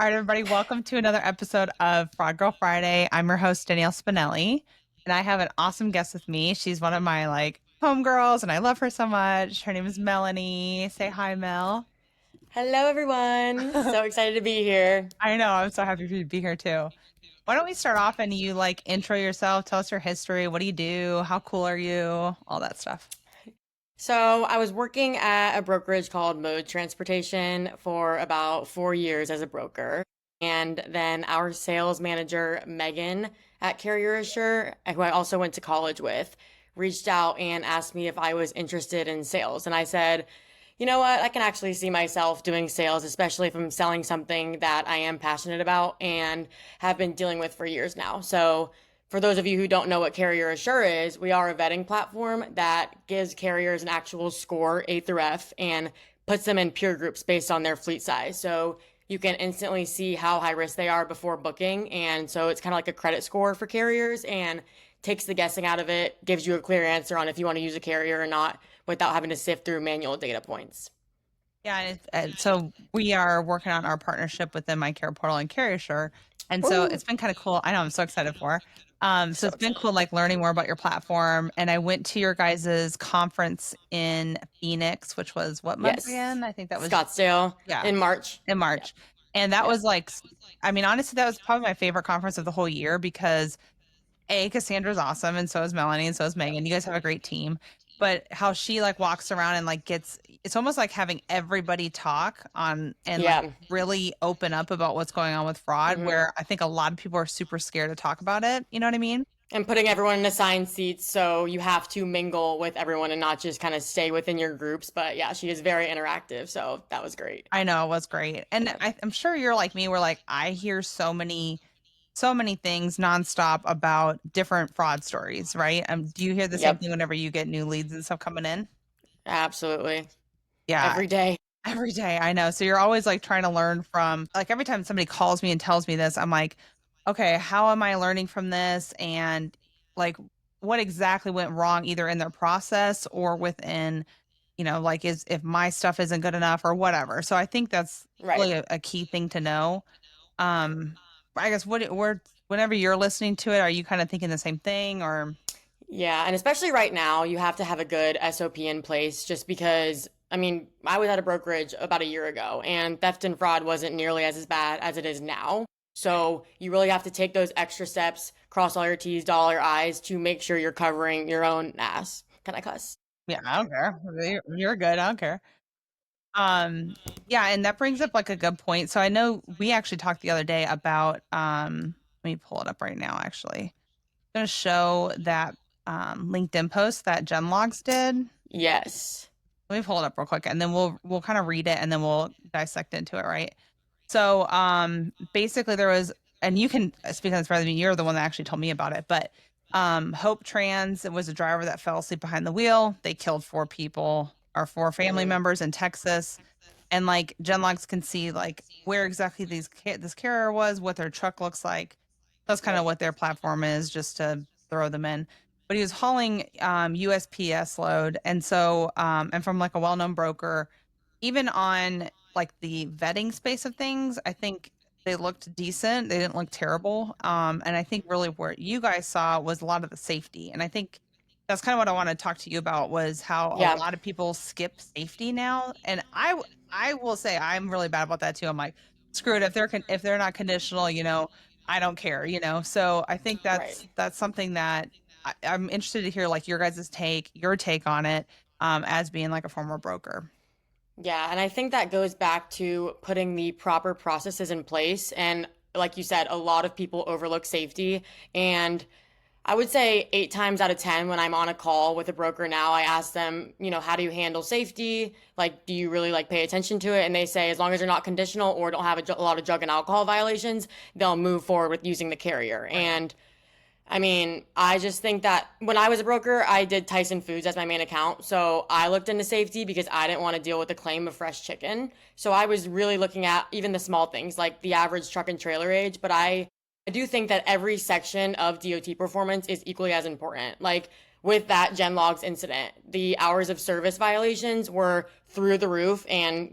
right, everybody, welcome to another episode of Fraud Girl Friday. I'm your host, Danielle Spinelli, and I have an awesome guest with me. She's one of my homegirls, and I love her so much. Her name is Melanie. Say hi, Mel. Hello, everyone. So excited to be here. I know, I'm so happy for you to be here too. Why don't we start off and you intro yourself, tell us your history, what do you do, how cool are you, all that stuff. So, I was working at a brokerage called Mode Transportation for about 4 years as a broker. And then our sales manager, Megan at Carrier Assure, who I also went to college with, reached out and asked me if I was interested in sales. And I said, you know what? I can actually see myself doing sales, especially if I'm selling something that I am passionate about and have been dealing with for years now. So, for those of you who don't know what Carrier Assure is, we are a vetting platform that gives carriers an actual score, A through F, and puts them in peer groups based on their fleet size. So you can instantly see how high risk they are before booking. And so it's kind of like a credit score for carriers and takes the guessing out of it, gives you a clear answer on if you want to use a carrier or not without having to sift through manual data points. Yeah, and so we are working on our partnership within my care portal and Carrier. And so Woo! it's been kind of cool. I know I'm so excited for. So So it's been excited. cool learning more about your platform. And I went to your guys's conference in Phoenix, which was what month Yes. again? I think that was Scottsdale yeah, in March. in Yeah. March. And that Yep. was I mean, honestly, that was probably my favorite conference of the whole year because Cassandra's awesome, and so is Melanie, and so is Megan. You guys have a great team. But how she walks around and gets it's almost like having everybody talk on and Yeah. really open up about what's going on with fraud, hmm where I think a lot of people are super scared to talk about it. You know what I mean? And putting everyone in assigned seats so you have to mingle with everyone and not just kind of stay within your groups. But yeah, she is very interactive, so that was great. I know it was great. And Yeah. I'm sure you're like me, where I hear so many things nonstop about different fraud stories, right? Do you hear the same Yep. thing whenever you get new leads and stuff coming in? Absolutely. Yeah, Every day. every day, I know. So you're always trying to learn from every time somebody calls me and tells me this, I'm like, okay, how am I learning from this? And like what exactly went wrong either in their process or within, is if my stuff isn't good enough or whatever. So I think that's Right. really a key thing to know. Um, I guess whenever you're listening to it, are you kind of thinking the same thing or Yeah. And especially right now, you have to have a good SOP in place just because, I mean, I was at a brokerage about a year ago and theft and fraud wasn't nearly as bad as it is now. So you really have to take those extra steps, cross all your T's, dot all your I's to make sure you're covering your own ass. Can I cuss? yeah, I don't care. You're good. I don't care. Um, yeah, and that brings up a good point. So I know we actually talked the other day about let me pull it up right now actually. I'm gonna show that LinkedIn post that Genlogs did. Yes. Let me pull it up real quick and then we'll kind of read it and then we'll dissect into it, right? So basically there was and you can speak on this rather than me, you're the one that actually told me about it, but Hope Trans, it was a driver that fell asleep behind the wheel. They killed four people or four family hmm members in Texas. And Genlogs can see where exactly this carrier was, what their truck looks like. That's kind of Right. what their platform is, just to throw them in. But he was hauling USPS load, and so and from a well-known broker, even on the vetting space of things, I think they looked decent. They didn't look terrible. And I think really what you guys saw was a lot of the safety, and I think that's kind of what I want to talk to you about was how a Yeah. lot of people skip safety now, and I will say I'm really bad about that too. I'm like, screw it. If they're not conditional, I don't care, So I think Right. that's something that I'm interested to hear your take on it, as being a former broker. Yeah, and I think that goes back to putting the proper processes in place. And like you said, a lot of people overlook safety. And I would say 8 times out of 10, when I'm on a call with a broker now, I ask them, how do you handle safety? Like, do you really pay attention to it? And they say, as long as you're not conditional or don't have a lot of drug and alcohol violations, they'll move forward with using the carrier. Right. And I mean, I just think that when I was a broker, I did Tyson Foods as my main account. So I looked into safety because I didn't want to deal with the claim of fresh chicken. So I was really looking at even the small things like the average truck and trailer age. But I do think that every section of DOT performance is equally as important. Like with that Genlogs incident, the hours of service violations were through the roof. And,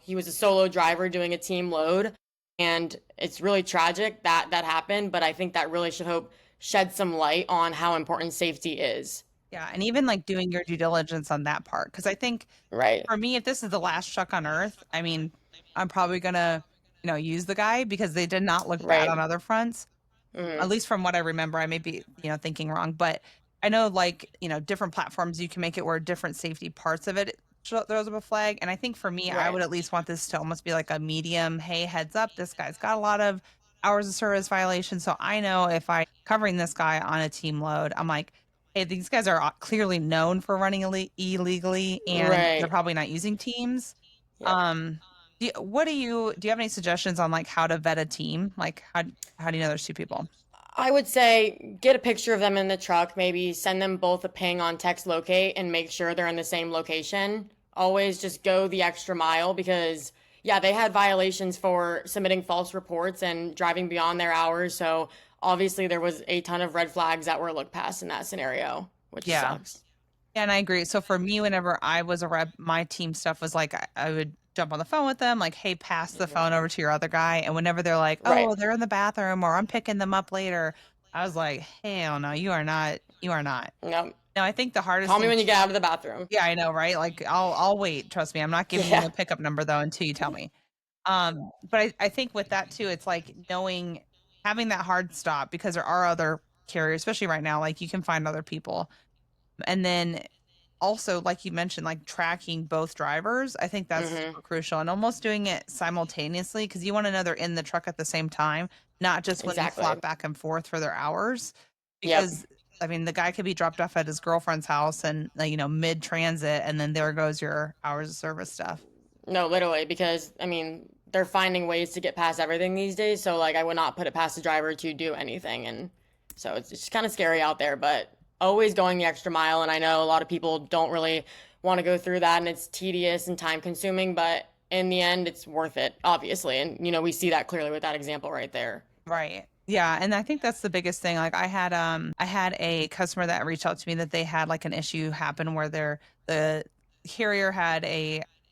he was a solo driver doing a team load. And it's really tragic that that happened, but I think that really should hope shed some light on how important safety is. Yeah, and even like doing your due diligence on that part, because I think Right. for me, if this is the last truck on earth, I mean, I'm probably gonna, use the guy because they did not look bad on Right. other fronts. At Hmm. least from what I remember, I may be, thinking wrong, but I know like, different platforms you can make it where different safety parts of it throws up a flag. And I think for me, I Right. would at least want this to almost be like a medium, hey, heads up, this guy's got a lot of hours of service violations. So I know if I covering this guy on a team load, I'm like, hey, these guys are clearly known for running illegally and they're Right. probably not using teams. Yep. Um, do you have any suggestions on like how to vet a team? Like how do you know there's two people? I would say get a picture of them in the truck, maybe send them both a ping on text locate and make sure they're in the same location. Always just go the extra mile because, yeah, they had violations for submitting false reports and driving beyond their hours. So obviously there was a ton of red flags that were looked past in that scenario, which Yeah. sucks. Yeah, and I agree. So for me, whenever I was a rep, my team stuff was like I would jump on the phone with them, like, hey, pass the phone over to your other guy. And whenever they're like, Right. oh, they're in the bathroom or I'm picking them up later, I was like, hell no, you are not. You are not. No. No, I think the hardest Call me thing, when you get out of the bathroom. yeah, I know, right? Like I'll wait. Trust me. I'm not giving you Yeah. a pickup number though until you tell me. But I think with that too, it's like knowing having that hard stop because there are other carriers, especially right now, like you can find other people. And then also, like you mentioned, like tracking both drivers, I think that's Hmm. super crucial and almost doing it simultaneously because you want to know they're in the truck at the same time, not just when they Exactly. flop back and forth for their hours. Yep. Because I mean, the guy could be dropped off at his girlfriend's house and mid transit, and then there goes your hours of service stuff. No, literally, because I mean, they're finding ways to get past everything these days. So like, I would not put it past the driver to do anything, and so it's just kind of scary out there. But always going the extra mile, and I know a lot of people don't really want to go through that, and it's tedious and time consuming. But in the end, it's worth it, obviously, and we see that clearly with that example right there. Right. Yeah, and I think that's the biggest thing. Like I had a customer that reached out to me that they had like an issue happen where the carrier had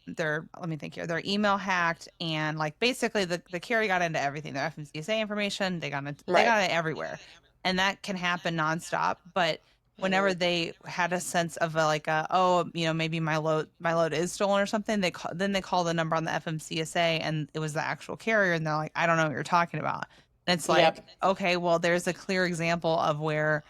their let me think here, their email hacked and like basically the carrier got into everything, their FMCSA information, they Right. got it everywhere. And that can happen nonstop, but whenever Hmm. they had a sense of like oh, maybe my load is stolen or something, they call the number on the FMCSA and it was the actual carrier and they're like, I don't know what you're talking about. And it's like, Yep. okay, well, there's a clear example of where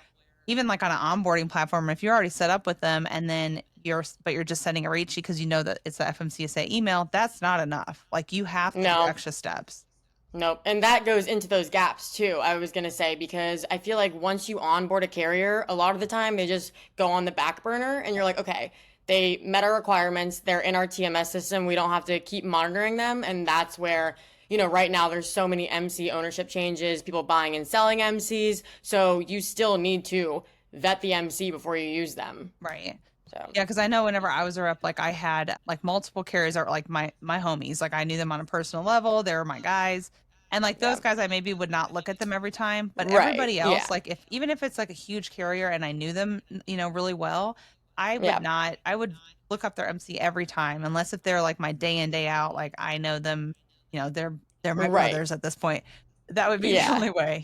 even like on an onboarding platform, if you're already set up with them and then you're just sending a rate sheet because you know that it's the FMCSA email, that's not enough. Like you have to do No. extra steps. Nope. And that goes into those gaps too, I was going to say, because I feel like once you onboard a carrier, a lot of the time they just go on the back burner and you're like, okay, they met our requirements. They're in our TMS system. We don't have to keep monitoring them. And that's where, right now there's so many MC ownership changes, people buying and selling MCs. So you still need to vet the MC before you use them. Right. So, Yeah, because I know whenever I was a rep, like I had like multiple carriers are like my homies. Like I knew them on a personal level. They were my guys. And like those yeah. guys, I maybe would not look at them every time. But Right. everybody else, Yeah. like if even if it's like a huge carrier and I knew them, really well, I would Yeah. not, I would look up their MC every time, unless if they're like my day in, day out, like I know them, they're my Right. brothers at this point. That would be the Yeah. only way.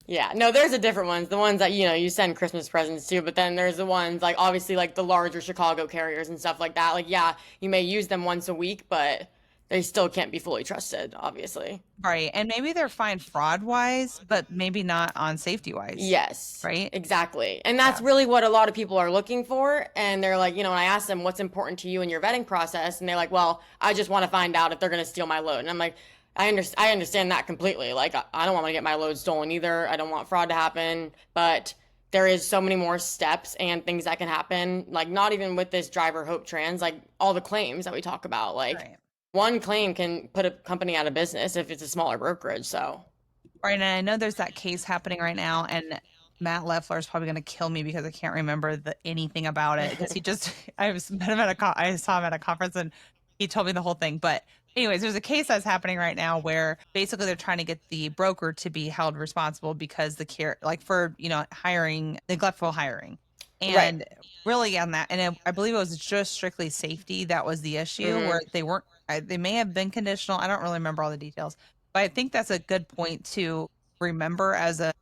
Yeah, no, there's a different ones. The ones that, you send Christmas presents to, but then there's the ones like obviously like the larger Chicago carriers and stuff like that. Like, yeah, you may use them once a week, but they still can't be fully trusted, obviously. Right. And maybe they're fine fraud wise, but maybe not on safety wise. Yes, Right. exactly. And Yeah. that's really what a lot of people are looking for. And they're like, when I ask them what's important to you in your vetting process, and they're like, well, I just want to find out if they're going to steal my load. And I'm like, I understand that completely. Like, I don't want to get my load stolen either. I don't want fraud to happen. But there is so many more steps and things that can happen. Like, not even with this driver Hope Trans, like all the claims that we talk about. Like, Right. one claim can put a company out of business if it's a smaller brokerage. So, Right, and I know there's that case happening right now, and Matt Leffler is probably going to kill me because I can't remember anything about it. Because he just, met him I saw him at a conference, and he told me the whole thing. But anyways, there's a case that's happening right now where basically they're trying to get the broker to be held responsible because like for hiring neglectful hiring, right. and really on that, and I believe it was just strictly safety that was the issue where Hmm. they weren't. They may have been conditional. I don't really remember all the details But I think that's a good point to remember as a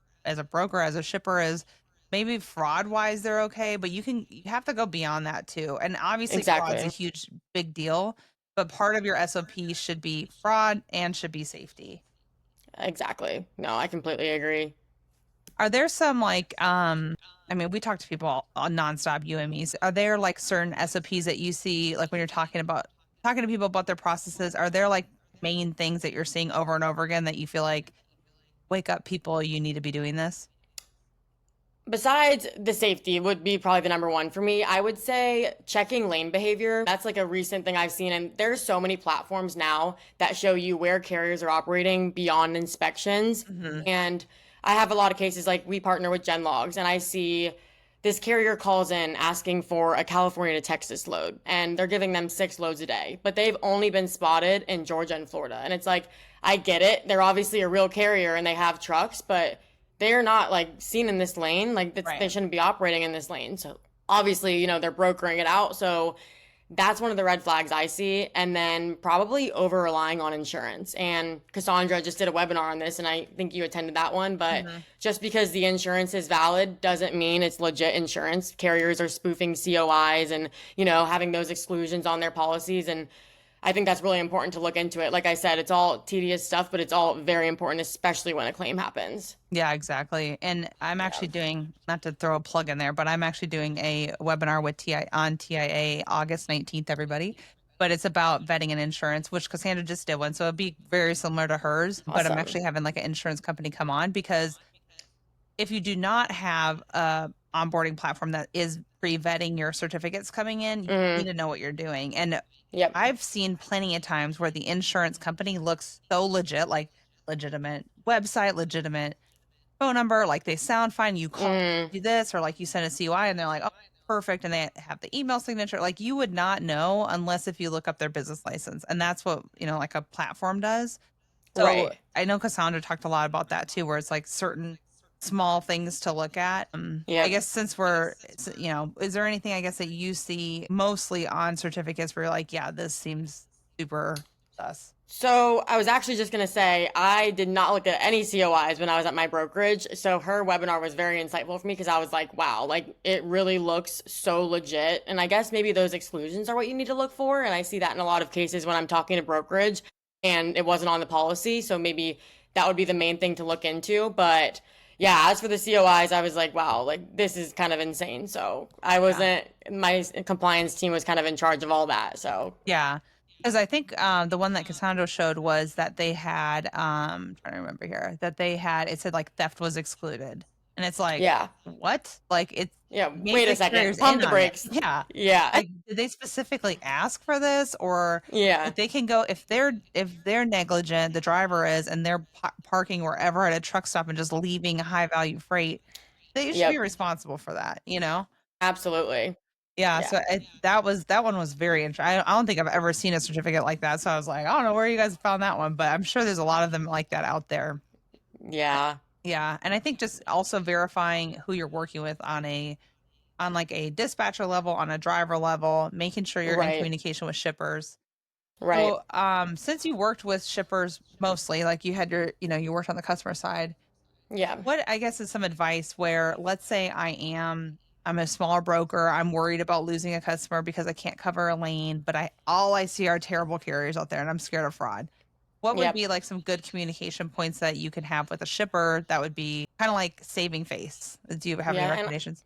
broker, as a shipper, is maybe fraud wise they're okay, but you have to go beyond that too. And obviously fraud's a Exactly. huge big deal, but part of your SOP should be fraud and should be safety. Exactly. No, I completely agree. Are there some like I mean, we talk to people on nonstop UMEs. Are there like certain SOPs that you see like when you're talking to people about their processes? Are there like main things that you're seeing over and over again that you feel like wake up people, you need to be doing this? Besides the safety would be probably the number one for me. I would say checking lane behavior. That's like a recent thing I've seen. And there's so many platforms now that show you where carriers are operating beyond inspections. Hmm. And I have a lot of cases like we partner with Genlogs and I see this carrier calls in asking for a California to Texas load and they're giving them 6 loads a day, but they've only been spotted in Georgia and Florida. And it's like, I get it. They're obviously a real carrier and they have trucks, but they're not like seen in this lane. Like they Right. shouldn't be operating in this lane. So obviously, they're brokering it out. So that's one of the red flags I see. And then probably over relying on insurance. And Cassandra just did a webinar on this, and I think you attended that one. But Hmm. just because the insurance is valid doesn't mean it's legit insurance. Carriers are spoofing COIs and, having those exclusions on their policies. And I think that's really important to look into it. Like I said, it's all tedious stuff, but it's all very important, especially when a claim happens. Yeah, exactly. And I'm Yeah. actually doing, not to throw a plug in there, but I'm actually doing a webinar with TI on TIA August 19th, everybody. But it's about vetting and insurance, which Cassandra just did one. So it'd be very similar to hers. But I'm Awesome. actually having like an insurance company come on because if you do not have a onboarding platform that is pre-vetting your certificates coming in, you need Hmm. to know what you're doing. And Yep. I've seen plenty of times where the insurance company looks so legit, like legitimate website, legitimate phone number, like they sound fine. You call Hmm. do this, or like you send a CUI and they're like, oh, perfect. And they have the email signature. Like you would not know unless if you look up their business license. And that's what, like a platform does. So Right. I know Cassandra talked a lot about that too, where it's like certain small things to look at. I Yep. guess since is there anything I guess that you see mostly on certificates where you're like, yeah, this seems super sus? So I was actually just gonna say I did not look at any COIs when I was at my brokerage. So her webinar was very insightful for me because I was like, wow, like it really looks so legit. And I guess maybe those exclusions are what you need to look for. And I see that in a lot of cases when I'm talking to brokerage and it wasn't on the policy. So maybe that would be the main thing to look into. But yeah, as for the COIs, I was like, wow, like this is kind of insane. So I Yeah. wasn't, my compliance team was kind of in charge of all that. So Yeah. Because I think the one that Cassandra showed was that they had trying to remember here that they had it said like theft was excluded. And it's like, yeah. what? Like it's Yeah, maybe wait a the second. carrier's Pump in the on it. brakes. Yeah. Yeah. Like did they specifically ask for this or Yeah. like they can go if they're negligent, the driver is, and they're parking wherever at a truck stop and just leaving high value freight, they should be Yep. responsible for that? Absolutely. Yeah, Yeah. so that one was very interesting. I don't think I've ever seen a certificate like that. So I was like, I don't know where you guys found that one, but I'm sure there's a lot of them like that out there. Yeah. Yeah, and I think just also verifying who you're working with on like a dispatcher level, on a driver level, making sure you're in Right. communication with shippers. Right. So, since you worked with shippers mostly, like you had you worked on the customer side, Yeah. what I guess is some advice where let's say I'm a smaller broker, I'm worried about losing a customer because I can't cover a lane, but all I see are terrible carriers out there and I'm scared of fraud. What would Yep. be like some good communication points that you can have with a shipper that would be kind of like saving face? Do you have any Yeah. And recommendations?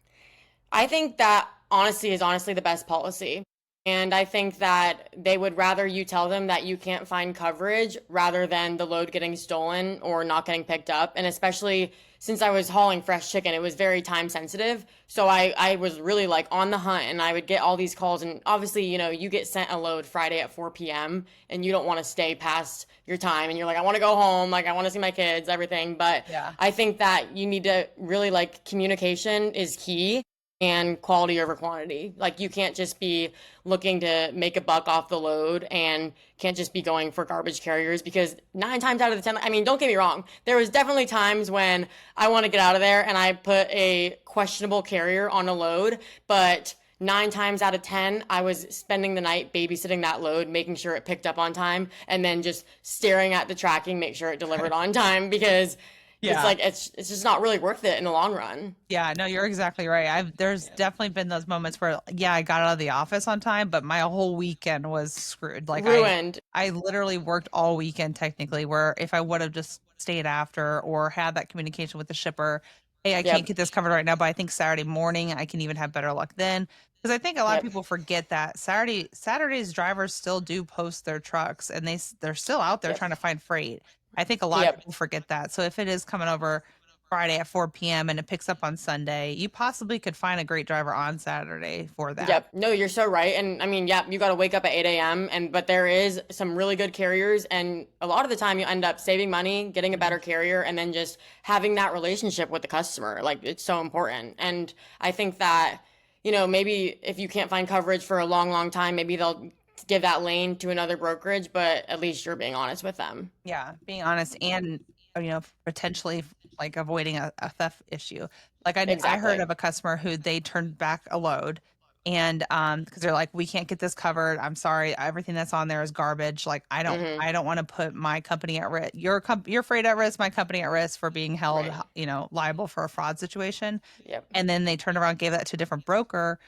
I think that honesty is honestly the best policy. And I think that they would rather you tell them that you can't find coverage rather than the load getting stolen or not getting picked up. And especially since I was hauling fresh chicken, it was very time sensitive. So I was really like on the hunt and I would get all these calls. And obviously, you get sent a load Friday at 4 p.m. and you don't want to stay past your time. And you're like, I want to go home. Like, I want to see my kids, everything. But Yeah. I think that you need to really like communication is key and quality over quantity. Like you can't just be looking to make a buck off the load and can't just be going for garbage carriers because 9 times out of the 10, I mean, don't get me wrong. There was definitely times when I want to get out of there and I put a questionable carrier on a load, but 9 times out of 10, I was spending the night babysitting that load, making sure it picked up on time, and then just staring at the tracking, make sure it delivered on time because it's Yeah. like it's just not really worth it in the long run. Yeah, no, you're exactly right. There's Yeah. definitely been those moments where yeah, I got out of the office on time, but my whole weekend was screwed. Like Ruined. I literally worked all weekend technically, where if I would have just stayed after or had that communication with the shipper, hey, I can't Yep. get this covered right now, but I think Saturday morning I can even have better luck then. Because I think a lot of Yep. people forget that Saturdays drivers still do post their trucks and they're still out there Yep. trying to find freight. I think a lot of Yep. people forget that. So if it is coming over Friday at 4 p.m. and it picks up on Sunday, you possibly could find a great driver on Saturday for that. Yep. No, you're so right. And I mean, yeah, you got to wake up at 8 a.m. And but there is some really good carriers, and a lot of the time you end up saving money, getting a better carrier, and then just having that relationship with the customer. Like it's so important. And I think that, maybe if you can't find coverage for a long, long time, maybe they'll give that lane to another brokerage, but at least you're being honest with them. Yeah, being honest and potentially like avoiding a theft issue. Like I heard Exactly. of a customer who they turned back a load and because they're like, we can't get this covered. I'm sorry, everything that's on there is garbage. Like Mm-hmm. I don't want to put my company at risk, your freight at risk, my company at risk for being held Right. liable for a fraud situation. Yep. And then they turned around, gave that to a different broker,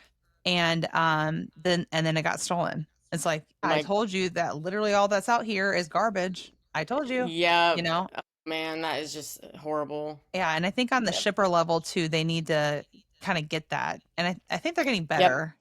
and then it got stolen. It's like, I Like, told you that literally all that's out here is garbage. I told you, you yep. know? Oh, man, that is just horrible. Yeah, and I think on the Yep. shipper level too, they need to kind of get that. And I think they're getting Yep. better.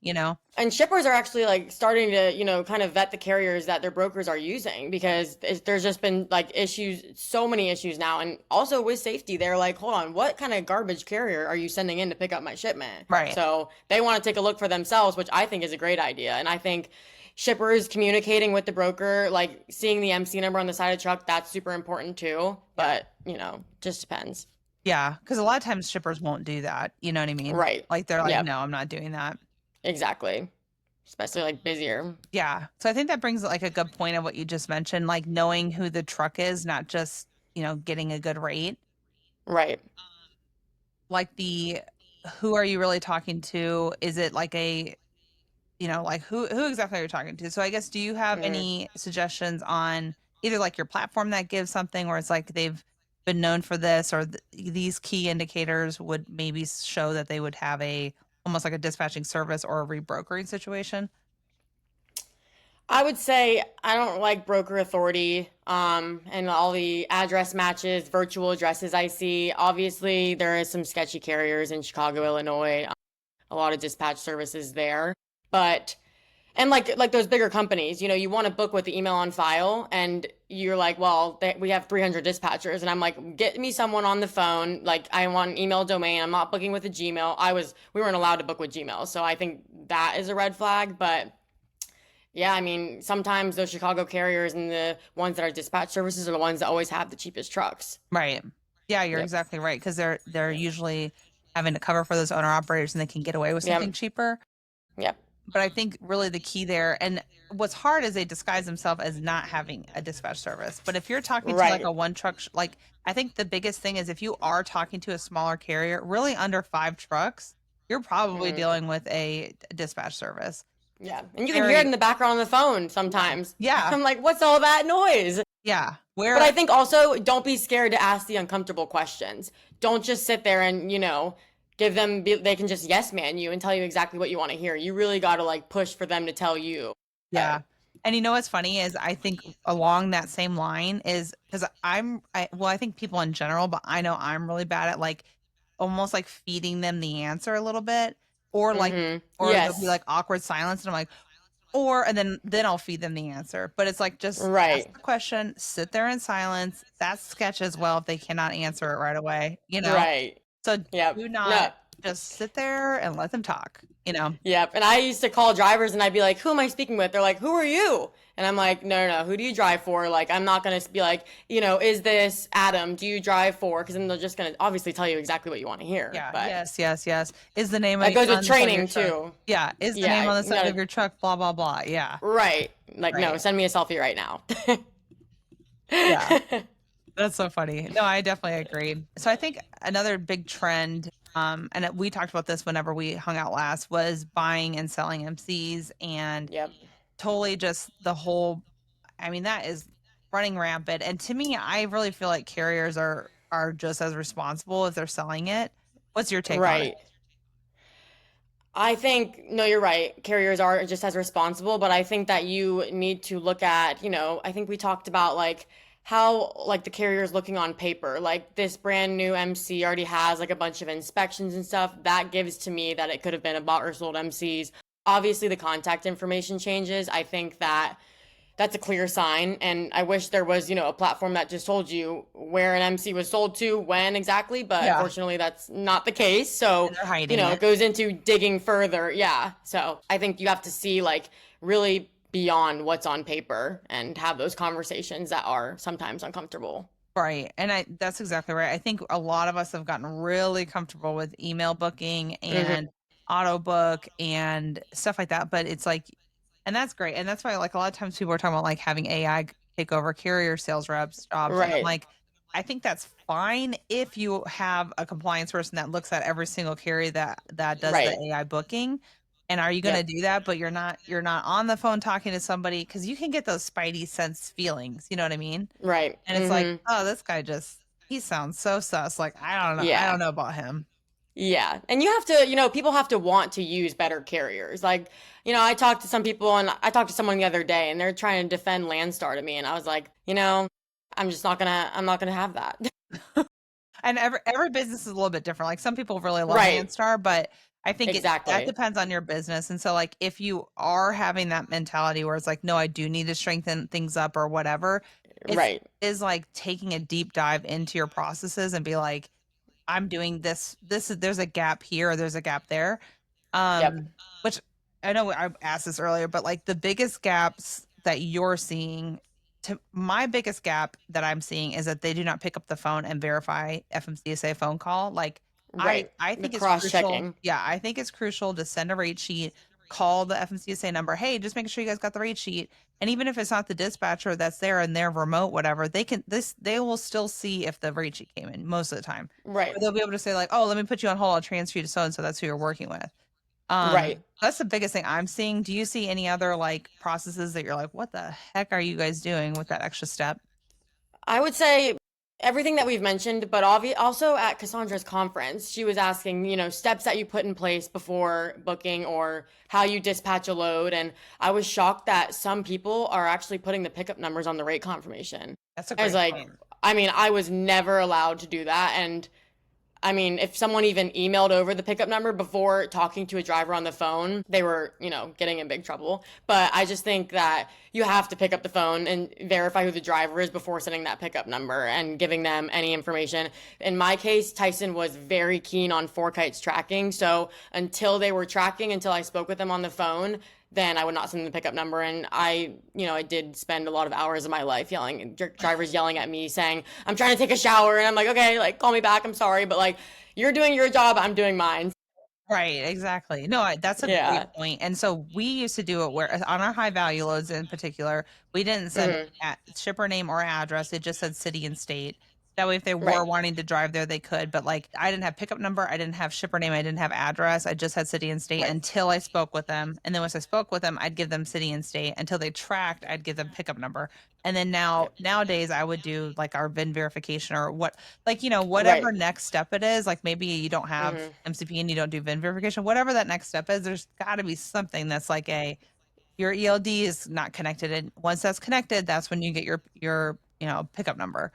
And shippers are actually like starting to, kind of vet the carriers that their brokers are using because there's just been like issues, so many issues now. And also with safety, they're like, hold on, what kind of garbage carrier are you sending in to pick up my shipment? Right. So they want to take a look for themselves, which I think is a great idea. And I think shippers communicating with the broker, like seeing the MC number on the side of the truck, that's super important too. Yeah. But, just depends. Yeah, because a lot of times shippers won't do that. You know what I mean? Right. Like they're like, Yep. no, I'm not doing that. Exactly. Especially like busier. Yeah. So I think that brings like a good point of what you just mentioned, like knowing who the truck is, not just, getting a good rate. Right. Like who are you really talking to? Is it like like who exactly are you talking to? So I guess, do you have Mm. any suggestions on either like your platform that gives something where it's like they've been known for this, or these key indicators would maybe show that they would have a almost like a dispatching service or a rebrokering situation? I would say I don't like broker authority, and all the address matches, virtual addresses I see. Obviously, there is some sketchy carriers in Chicago, Illinois, a lot of dispatch services there. But and like those bigger companies, you want to book with the email on file, and you're like, well, we have 300 dispatchers, and I'm like, get me someone on the phone. Like, I want an email domain. I'm not booking with a Gmail. We weren't allowed to book with Gmail, so I think that is a red flag. But yeah, I mean, sometimes those Chicago carriers and the ones that are dispatch services are the ones that always have the cheapest trucks. Right. Yeah, you're Yep. exactly right, because they're usually having to cover for those owner operators and they can get away with something Yep. cheaper. Yep. But I think really the key there, and what's hard is they disguise themselves as not having a dispatch service. But if you're talking to like Right. a one truck, like I think the biggest thing is if you are talking to a smaller carrier, really under 5 trucks, you're probably Hmm. dealing with a dispatch service. Yeah. And you can hear it Very, in the background on the phone sometimes. yeah, I'm like, what's all that noise? yeah. But I Where, think also don't be scared to ask the uncomfortable questions. Don't just sit there and, they can just yes man you and tell you exactly what you want to hear. You really got to like push for them to tell you. yeah. And you know what's funny is I think along that same line is because I think people in general, but I know I'm really bad at like almost like feeding them the answer a little bit, or like, Mm-hmm. or there'll be Yes. like awkward silence, and I'm like, and then I'll feed them the answer. But it's like just ask Right. the question, sit there in silence. That's sketch as well if they cannot answer it right away. Right. So Yep. do No. not just sit there and let them talk. Yep. And I used to call drivers and I'd be like, who am I speaking with? They're like, who are you? And I'm like, no, no, no. Who do you drive for? Like, I'm not going to be like, is this Adam? Do you drive for? Because then they're just going to obviously tell you exactly what you want to hear. Yeah, But yes, yes, yes. Is the name that goes with on the side of your training truck? too. Yeah, is the name Yeah. on the You side of gotta, your truck? Blah blah blah. Yeah, right. Like, no, right. send me a selfie right now. Yeah, that's so funny. No, I definitely agree. So I think another big trend We talked about this whenever we hung out last, was buying and selling MCs, and Yep. totally just the whole, I mean, that is running rampant. And to me, I really feel like carriers are just as responsible if they're selling it. What's your take on it? Right. I think, no, you're right. Carriers are just as responsible, but I think that you need to look at, I think we talked about like how like the carrier's looking on paper. Like this brand new MC already has like a bunch of inspections and stuff. That gives to me that it could have been a bought or sold MCs. Obviously, the contact information changes. I think that that's a clear sign. And I wish there was, a platform that just told you where an MC was sold to, when exactly. But Yeah. unfortunately, that's not the case. So, And they're hiding it it. goes into digging further. Yeah. So I think you have to see like really beyond what's on paper and have those conversations that are sometimes uncomfortable. Right. And that's exactly right. I think a lot of us have gotten really comfortable with email booking Hmm. and auto book and stuff like that. But it's like, and that's great. And that's why like a lot of times people are talking about like having AI take over carrier sales reps jobs. And I'm Right. like, I think that's fine if you have a compliance person that looks at every single carrier that does the Right. AI booking. And are you going to Yep. do that? But you're not on the phone talking to somebody, because you can get those spidey sense feelings. You know what I mean? Right. And it's like, Hmm. "Oh, this guy just he sounds so sus." Like, I Yeah. don't know about him. Yeah. And you have to, people have to want to use better carriers. Like, I talked to some people and I talked to someone the other day and they're trying to defend Landstar to me. And I was like, I'm not gonna have that. And every business is a little bit different. Like, some people really love Right. Landstar, but I think that Exactly. depends on your business. And so, like, if you are having that mentality where it's like, "No, I do need to strengthen things up," or whatever, it's Right. is like taking a deep dive into your processes and be like, "I'm doing this is there's a gap here, or there's a gap there." Yep. Which I know I asked this earlier, but like the biggest gaps that you're seeing, to my biggest gap that I'm seeing is that they do not pick up the phone and verify FMCSA phone call. Like, Right. I The think it's cross crucial. checking. Yeah, I think it's crucial to send a rate sheet, call the FMCSA number. Hey, just making sure you guys got the rate sheet. And even if it's not the dispatcher that's there and they're remote, whatever, they will still see if the rate sheet came in most of the time. Right. Or they'll be able to say, like, oh, let me put you on hold, I'll transfer you to so and so. That's who you're working with. Right. That's the biggest thing I'm seeing. Do you see any other like processes that you're like, what the heck are you guys doing with that extra step? I would say everything that we've mentioned, but also at Cassandra's conference, she was asking, steps that you put in place before booking or how you dispatch a load. And I was shocked that some people are actually putting the pickup numbers on the rate confirmation. That's a I was great like, point. I was never allowed to do that. And if someone even emailed over the pickup number before talking to a driver on the phone, they were, getting in big trouble. But I just think that you have to pick up the phone and verify who the driver is before sending that pickup number and giving them any information. In my case, Tyson was very keen on Four Kites tracking. So until I spoke with them on the phone, then I would not send them the pickup number. And I did spend a lot of hours of my life drivers yelling at me saying, I'm trying to take a shower. And I'm like, okay, like, call me back. I'm sorry. But like, you're doing your job. I'm doing mine. Right, exactly. No, that's a great Yeah. point. And so we used to do it where on our high value loads in particular, we didn't send Hmm. shipper name or address. It just said city and state. That way, if they were Right. wanting to drive there, they could. But like, I didn't have pickup number, I didn't have shipper name, I didn't have address. I just had city and state Right. until I spoke with them. And then once I spoke with them, I'd give them city and state until they tracked. I'd give them pickup number. And then Yep. nowadays, I would do like our VIN verification or what, like, Right. whatever next step it is. Like, maybe you don't have Hmm. MCP and you don't do VIN verification, whatever that next step is, there's got to be something that's like your ELD is not connected. And once that's connected, that's when you get your pickup number.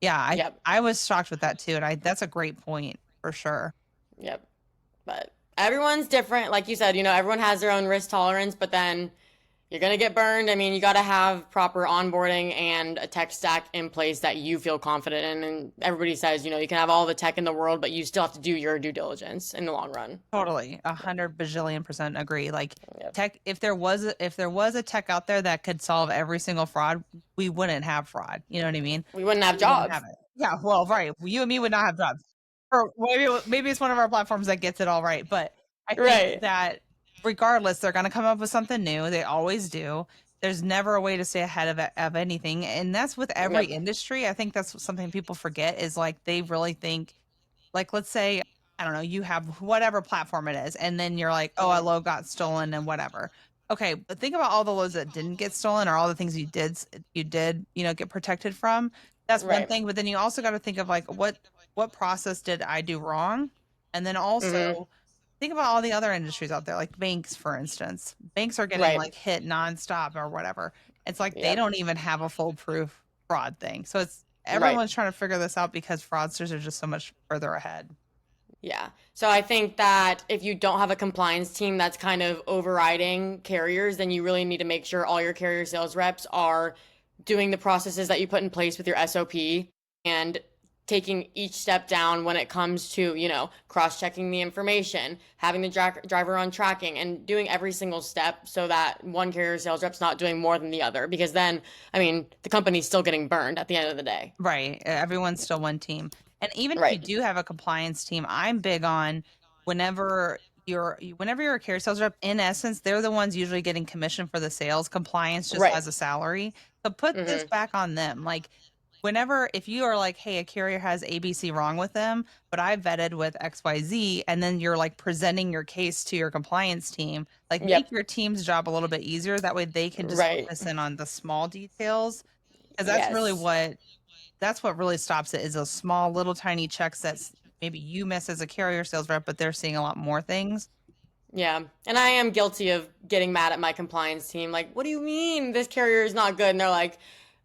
Yeah, Yep. I was shocked with that too. And that's a great point for sure. Yep. But everyone's different. Like you said, everyone has their own risk tolerance, but then you're going to get burned. You got to have proper onboarding and a tech stack in place that you feel confident in. And everybody says, you can have all the tech in the world, but you still have to do your due diligence in the long run. Totally. 100 bajillion% agree. Like, Yep. tech, if there was a tech out there that could solve every single fraud, we wouldn't have fraud. You know what I mean? We wouldn't have We wouldn't jobs. have it. Yeah, well, right. You and me would not have jobs. Or maybe it's one of our platforms that gets it all right. But I think Right. that regardless, they're going to come up with something new. They always do. There's never a way to stay ahead of anything, and that's with every Yep. industry. I think that's something people forget is like they really think, like, let's say. I don't know, you have whatever platform it is, and then you're like, oh, a Hmm. load got stolen and whatever. Okay, but think about all the loads that didn't get stolen or all the things you did, get protected from. That's one Right. thing, but then you also got to think of like what process did I do wrong? And then Hmm. also think about all the other industries out there, like banks, for instance. Banks are getting Right. like hit nonstop or whatever. It's like they Yep. don't even have a foolproof fraud thing. So it's Right. everyone's trying to figure this out because fraudsters are just so much further ahead. Yeah. So I think that if you don't have a compliance team that's kind of overriding carriers, then you really need to make sure all your carrier sales reps are doing the processes that you put in place with your SOP and taking each step down when it comes to, cross-checking the information, having the driver on tracking, and doing every single step so that one carrier sales rep's not doing more than the other. Because then, I mean, the company's still getting burned at the end of the day. Right. Everyone's still one team. And even if you Right. do have a compliance team, I'm big on whenever you're a carrier sales rep, in essence, they're the ones usually getting commission for the sales. Compliance just Right. has a salary. So put this Hmm. back on them. Like whenever if you are like, hey, a carrier has ABC wrong with them, but I vetted with XYZ, and then you're like presenting your case to your compliance team, like make Yep. your team's job a little bit easier. That way they can just Right. focus in on the small details. Because Yes. that's what really stops it is those small little tiny checks that maybe you miss as a carrier sales rep, but they're seeing a lot more things. Yeah. And I am guilty of getting mad at my compliance team. Like, what do you mean this carrier is not good? And they're like,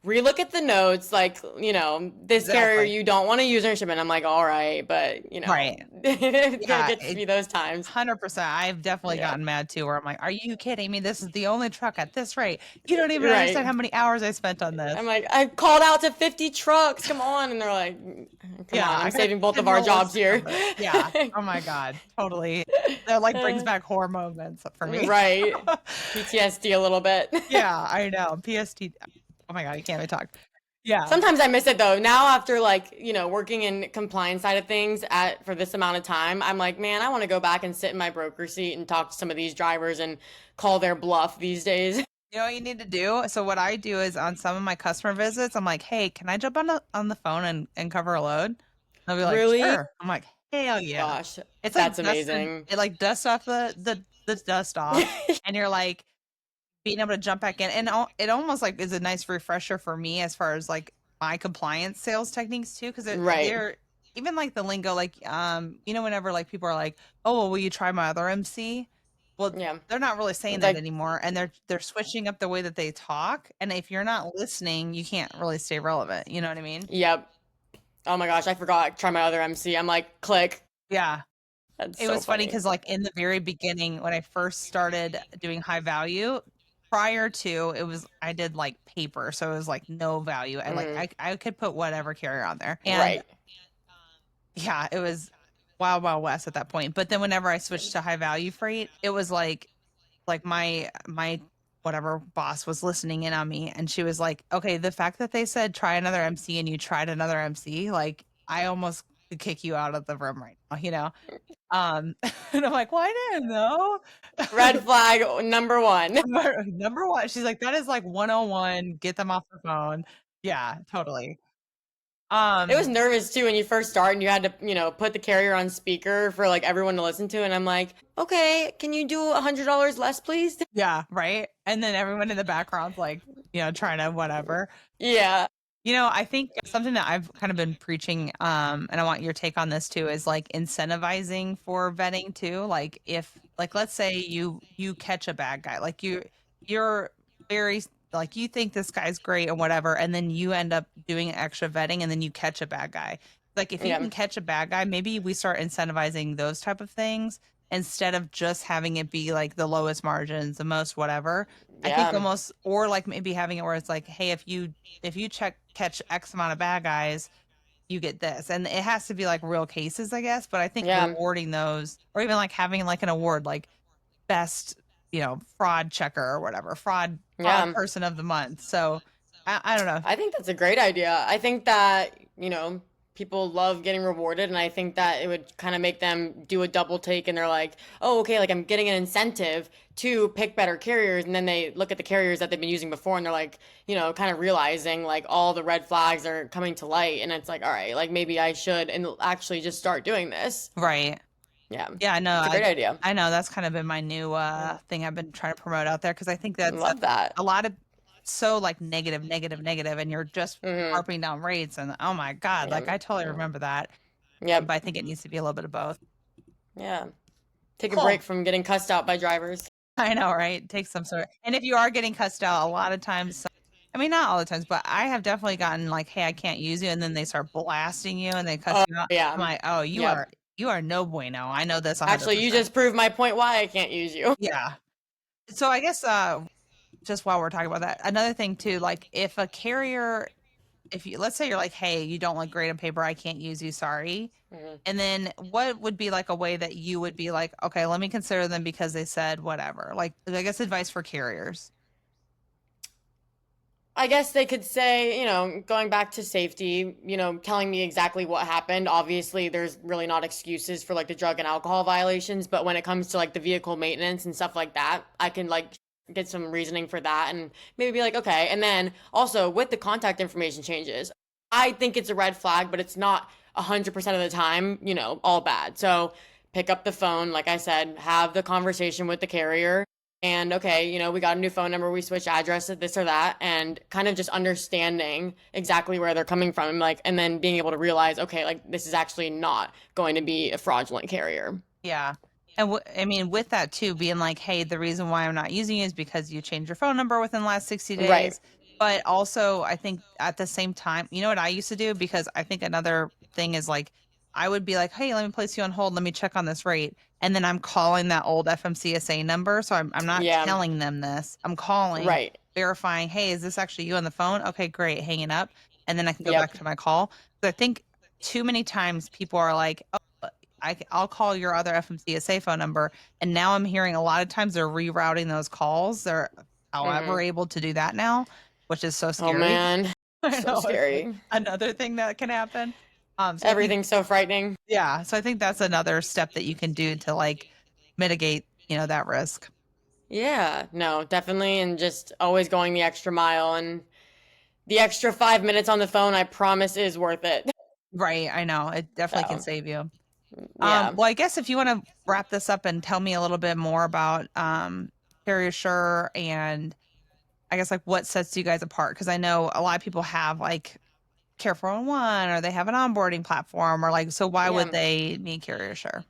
relook at the notes. Like, this carrier Exactly. you don't want to use in shipment. I'm like, all right, but, Right. there Yeah. gets to be those times. 100%. I've definitely Yeah. gotten mad too, where I'm like, are you kidding me? This is the only truck at this rate. You don't even understand Right. how many hours I spent on I'm this. like, I called out to 50 trucks. Come on. And they're like, come Yeah. on. I I'm got to saving both keep of a our jobs realistic here. of it. Yeah. Oh my God. Totally. That like brings back horror moments for me. Right. PTSD a little bit. Yeah. I know. PST. Oh my God. I can't even talk. Yeah. Sometimes I miss it though. Now after like, working in compliance side of things at for this amount of time, I'm like, man, I want to go back and sit in my broker seat and talk to some of these drivers and call their bluff these days. You know what you need to do? So what I do is on some of my customer visits, I'm like, "Hey, can I jump on the phone and cover a load?" They'll be like, Really? "Sure." I'm like, "Hell yeah!" Gosh, It's like that's amazing. it like dusts off the dust off, and you're like being able to jump back in, and it almost like is a nice refresher for me as far as like my compliance sales techniques too, because Right. they're even like the lingo, like whenever like people are like, "Oh, well, will you try my other MC?" Well, Yeah. they're not really saying that Like, anymore, and they're switching up the way that they talk, and if you're not listening, you can't really stay relevant. You know what I mean? yep. Oh my gosh, I forgot. Try my other MC. I'm like, click. Yeah. That's It so was funny funny. because, like, in the very beginning, when I first started doing high value, prior to it was I did like paper, so it was like no value. I like Mm, I could put whatever carrier on there, and right. yeah, it was wild wild west at that point. But then whenever I switched to high value freight, it was like my whatever boss was listening in on me, and she was like, "Okay, the fact that they said try another MC and you tried another MC, like I almost could kick you out of the room right now." And I'm like, "Well, I didn't know." Red flag number one. Number 1, she's like, "That is like 101, get them off the phone." Yeah, totally. It was Um, nervous too when you first start and you had to, put the carrier on speaker for like everyone to listen to. And I'm like, okay, can you do $100 less, please? yeah, right? And then everyone in the background's like, trying to whatever. Yeah. I think something that I've kind of been preaching, and I want your take on this too, is like incentivizing for vetting too. Like if, like, let's say you catch a bad guy, like you're very like you think this guy's great and whatever, and then you end up doing extra vetting, and then you catch a bad guy. Like if you Yeah. can catch a bad guy, maybe we start incentivizing those type of things instead of just having it be like the lowest margins, the most whatever. I think Yeah. almost, or like maybe having it where it's like, hey, if you catch X amount of bad guys, you get this. And it has to be like real cases, I guess. But I think Yeah. rewarding those, or even like having like an award, like best, fraud checker or whatever, fraud Yeah. person of the month. So I don't know. I think that's a great idea. I think that, people love getting rewarded, and I think that it would kind of make them do a double take, and they're like, oh, okay, like I'm getting an incentive to pick better carriers, and then they look at the carriers that they've been using before, and they're like, kind of realizing like all the red flags are coming to light, and it's like, all right, like maybe I should and actually just start doing this. Right. Yeah, Yeah, I know. it's a great idea. I know that's kind of been my new thing I've been trying to promote out there because I think that's Love that. a lot of so like negative, negative, negative, and you're just Mm-hmm. harping down rates and oh my God, like Yeah. I totally remember that. Yep. But I think it needs to be a little bit of both. Yeah. Take a Cool. break from getting cussed out by drivers. I know, right? Take some sort of, and if you are getting cussed out, a lot of times, I mean, not all the times, but I have definitely gotten like, "Hey, I can't use you," and then they start blasting you and they cuss Oh, you out. I'm yeah. like, "Oh, Yep. you are no bueno. I know this Actually, you 100%." just proved my point why I can't use you. Yeah. So I guess just while we're talking about that, another thing too, like if a carrier, if you let's say you're like, "Hey, you don't look great on paper. I can't use you. Sorry." Mhm. And then what would be like a way that you would be like, "Okay, let me consider them because they said whatever." Like I guess advice for carriers. I guess they could say, going back to safety, telling me exactly what happened. Obviously, there's really not excuses for like the drug and alcohol violations, but when it comes to like the vehicle maintenance and stuff like that, I can like get some reasoning for that and maybe be like, okay. And then also with the contact information changes, I think it's a red flag, but it's not 100% of the time, all bad. So pick up the phone, like I said, have the conversation with the carrier and okay, we got a new phone number, we switched addresses, this or that, and kind of just understanding exactly where they're coming from, like, and then being able to realize, okay, like this is actually not going to be a fraudulent carrier. Yeah. And I mean, with that too, being like, hey, the reason why I'm not using you is because you changed your phone number within the last 60 Right. days. But also, I think at the same time, you know what I used to do? Because I think another thing is like, I would be like, hey, let me place you on hold. Let me check on this rate. And then I'm calling that old FMCSA number. So I'm not Yeah. telling them this. I'm calling, Right. verifying, hey, is this actually you on the phone? Okay, great. Hanging up. And then I can go back Yep. to my call. But I think too many times people are like, I'll call your other FMCSA phone number. And now I'm hearing a lot of times they're rerouting those calls. They're however Hmm. able to do that now, which is so Oh scary. man, I so know it's like scary. another thing that can happen. So I think, Everything's so frightening. yeah. So I think that's another step that you can do to like mitigate, that risk. Yeah, no, definitely, and just always going the extra mile and the extra 5 minutes on the phone, I promise is worth it. Right. I know it definitely can So, save you. yeah. Well, I guess if you want to wrap this up and tell me a little bit more about Carrier Sure and I guess like what sets you guys apart because I know a lot of people have like Care 411 or they have an onboarding platform or like so why would Yeah. they need Carrier Sure?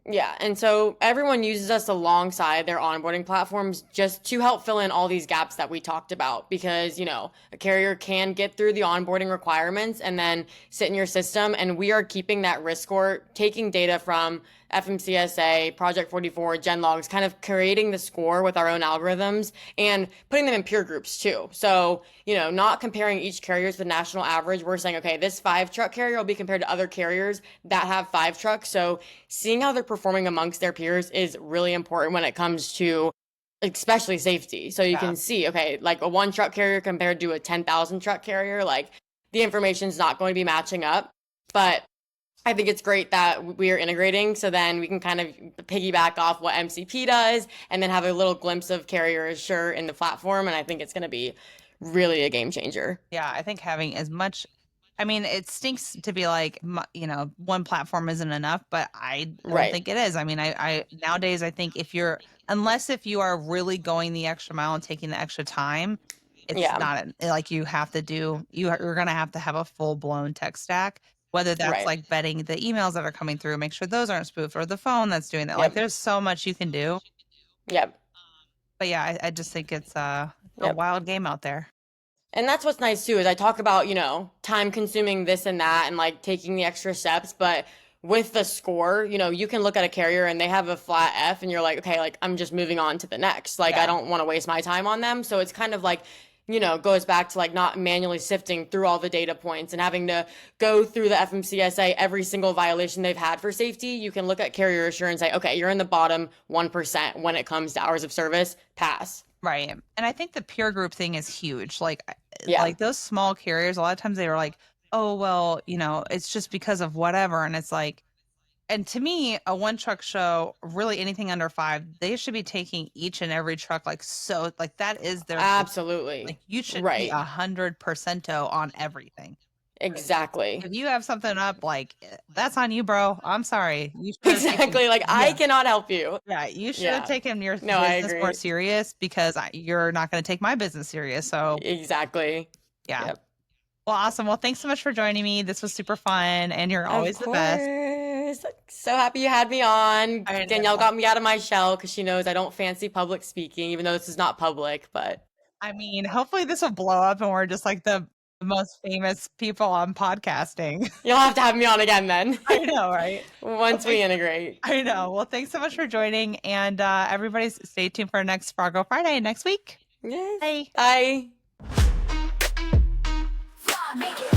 Yeah, and so everyone uses us alongside their onboarding platforms just to help fill in all these gaps that we talked about because, a carrier can get through the onboarding requirements and then sit in your system and we are keeping that risk score, taking data from FMCSA, Project 44, Genlogs, kind of creating the score with our own algorithms and putting them in peer groups too. So, not comparing each carrier to the national average. We're saying, okay, this 5 truck carrier will be compared to other carriers that have 5 trucks. So seeing how they're performing amongst their peers is really important when it comes to especially safety. So you Yeah. can see, okay, like a 1 truck carrier compared to a 10,000 truck carrier, like the information's not going to be matching up. But I think it's great that we are integrating so then we can kind of piggyback off what MCP does and then have a little glimpse of Carrier Assure in the platform. And I think it's going to be really a game changer. Yeah, I think having as much I mean, it stinks to be like, one platform isn't enough, but I don't Right. think it is. I mean, I nowadays I think unless if you are really going the extra mile and taking the extra time, it's Yeah. not like you have to you're gonna have to have a full blown tech stack. Whether that's Right. like vetting the emails that are coming through, make sure those aren't spoofed, or the phone that's doing that. Like, Yep. there's so much you can do. Yep. But yeah, I just think it's a Yep. wild game out there. And that's what's nice too, is I talk about, time consuming this and that and like taking the extra steps, but with the score, you can look at a carrier and they have a flat F and you're like, okay, like I'm just moving on to the next. Like I Yeah. don't want to waste my time on them. So it's kind of like, goes back to like not manually sifting through all the data points and having to go through the FMCSA every single violation they've had for safety. You can look at carrier assurance and say, okay, you're in the bottom 1% when it comes to hours of service, pass. Right. And I think the peer group thing is huge. Yeah. Like those small carriers, a lot of times they were like oh, well, it's just because of whatever. And it's like, and to me, a one truck show, really anything under five, they should be taking each and every truck like so, like that is their business. Like Absolutely. you should be Right. 100% on everything. Exactly. If you have something up, like that's on you, bro. I'm sorry. You should have taken, Exactly. Like I yeah, cannot help you. yeah. You should have Yeah. taken your No, I business more agree. serious because you're not going to take my business serious. So Exactly. yeah. Yep. Well, awesome. Well, thanks so much for joining me. This was super fun, and you're Of always the best. course. So happy you had me on. I Danielle know. got me out of my shell because she knows I don't fancy public speaking, even though this is not public, but I mean, hopefully this will blow up and we're just like the most famous people on podcasting. you'll have to have me on again then. I know, right? Well, Once we integrate. I know. Well, thanks so much for joining. And everybody stay tuned for next Fargo Friday next week. Yes. Bye. Bye. Make it.